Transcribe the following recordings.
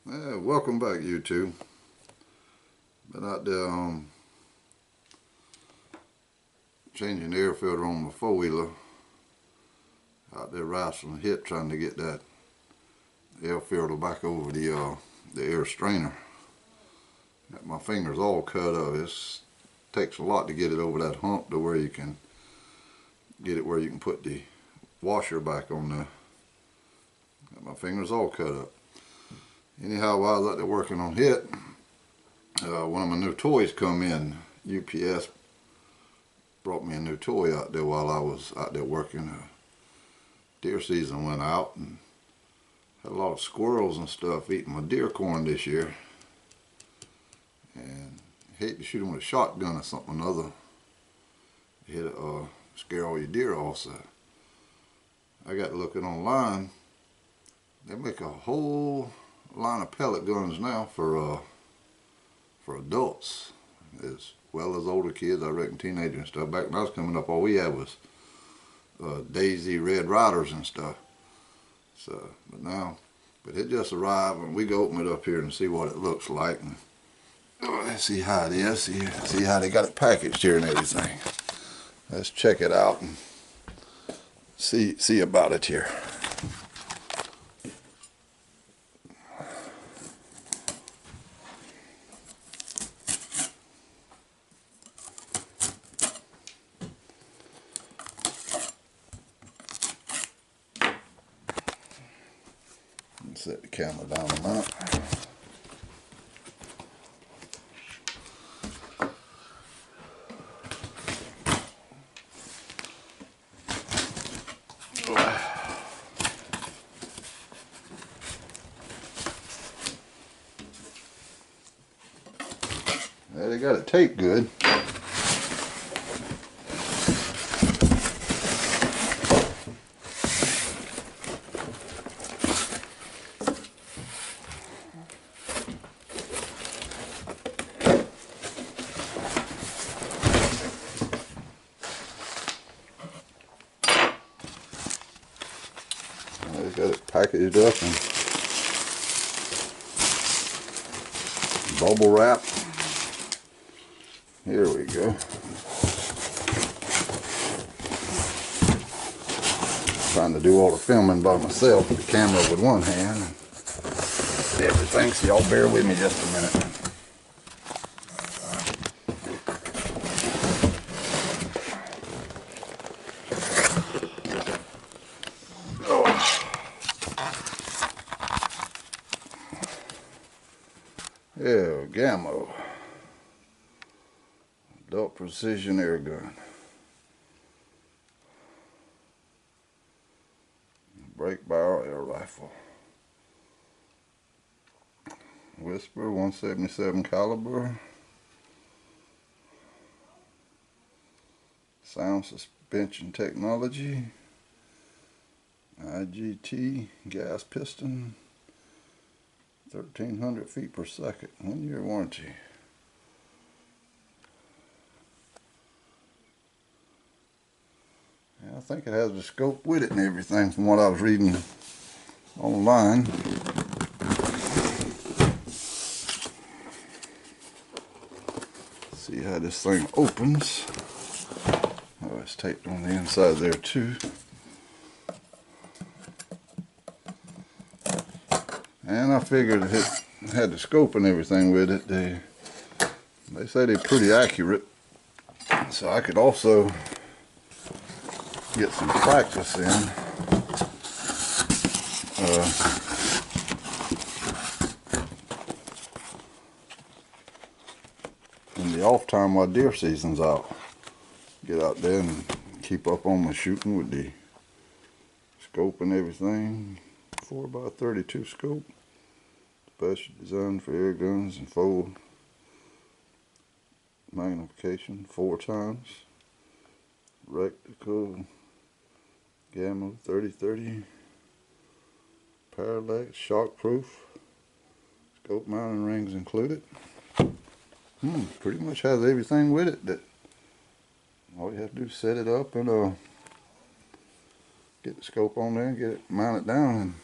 Welcome back, YouTube. Been out there changing the air filter on my four-wheeler. Out there wrestling hit trying to get that air filter back over the air strainer. Got my fingers all cut up. It takes a lot to get it over that hump to where you can get it where you can put the washer back on there. Got my fingers all cut up. Anyhow, while I was out there working on hit, one of my new toys come in. UPS brought me a new toy out there while I was out there working. Deer season went out and had a lot of squirrels and stuff eating my deer corn this year. And I hate to shoot them with a shotgun or something or other. Hit scare all your deer also. I got looking online. They make a whole line of pellet guns now for adults as well as older kids. I reckon teenagers and stuff. Back when I was coming up, all we had was Daisy Red Riders and stuff. So, but it just arrived, and we go open it up here and see what it looks like. And let's see how it is. See how they got it packaged here and everything. Let's check it out and see about it here. Set the camera down a minute. Yeah, they got it taped good. They got it packaged up and bubble wrap. Here we go. Trying to do all the filming by myself with the camera with one hand and everything, so y'all bear with me just a minute. Yeah, GAMO. Adult Precision Airgun. Break barrel air rifle. Whisper 177 caliber. Sound suspension technology. IGT gas piston. 1,300 feet per second. 1 year warranty. I think it has the scope with it and everything from what I was reading online. See how this thing opens. Oh, it's taped on the inside there too. And I figured it had the scope and everything with it. They say they're pretty accurate. So I could also get some practice in. In the off time while deer season's out. Get out there and keep up on my shooting with the scope and everything. 4x32 scope. Special designed for air guns and full magnification 4 times. Rectical GAMO 3030. Parallax, shockproof. Scope mounting rings included. Pretty much has everything with it. That all you have to do is set it up and get the scope on there and get it mounted down and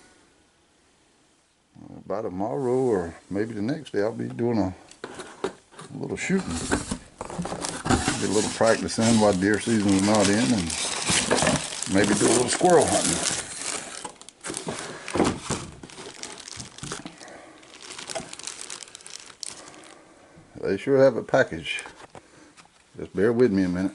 by tomorrow or maybe the next day I'll be doing a little shooting. Get a little practice in while deer season is not in, and maybe do a little squirrel hunting. They sure have a package. Just bear with me a minute.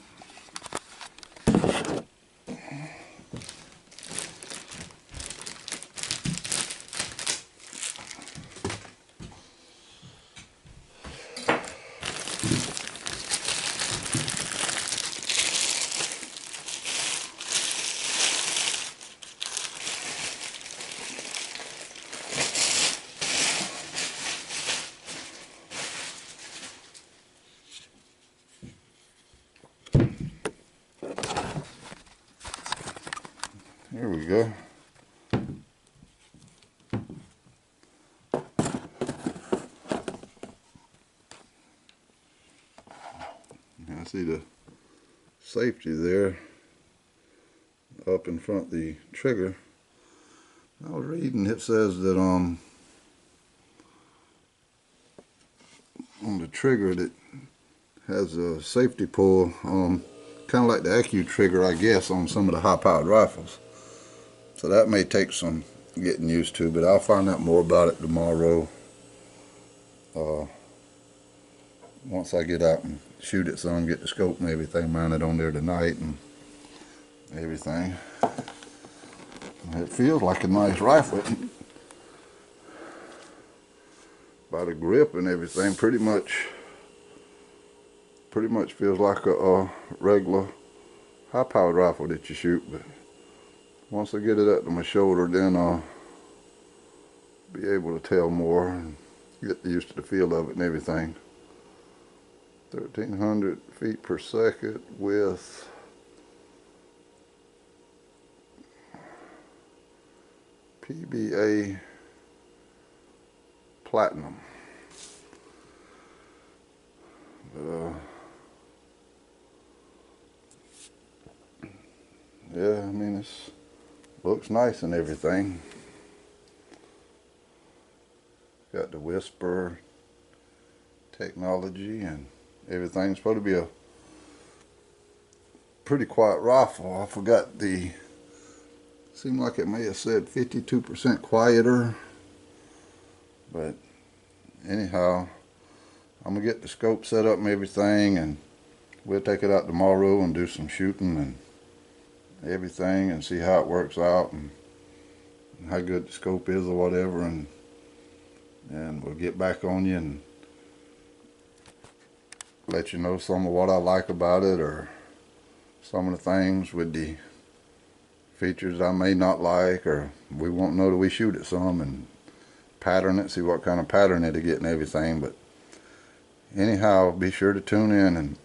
Here we go. I see the safety there up in front of the trigger. I was reading, it says that on the trigger that has a safety pull, kind of like the ACU trigger, I guess, on some of the high-powered rifles. So that may take some getting used to, but I'll find out more about it tomorrow. Once I get out and shoot it some, get the scope and everything mounted on there tonight and everything. It feels like a nice rifle. By the grip and everything, pretty much feels like a regular high-powered rifle that you shoot. But once I get it up to my shoulder, then I'll be able to tell more and get used to the feel of it and everything. 1,300 feet per second with PBA Platinum. Yeah, I mean, it's looks nice and everything. Got the whisper technology and everything. It's supposed to be a pretty quiet rifle. I forgot seemed like it may have said 52% quieter. But anyhow, I'm gonna get the scope set up and everything, and we'll take it out tomorrow and do some shooting and everything and see how it works out and how good the scope is or whatever, and we'll get back on you and let you know some of what I like about it, or some of the things with the features I may not like, or we won't know till we shoot it some and pattern it, see what kind of pattern it'll get and everything. But anyhow, be sure to tune in and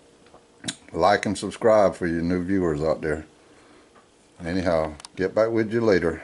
like and subscribe for your new viewers out there. Anyhow, get back with you later.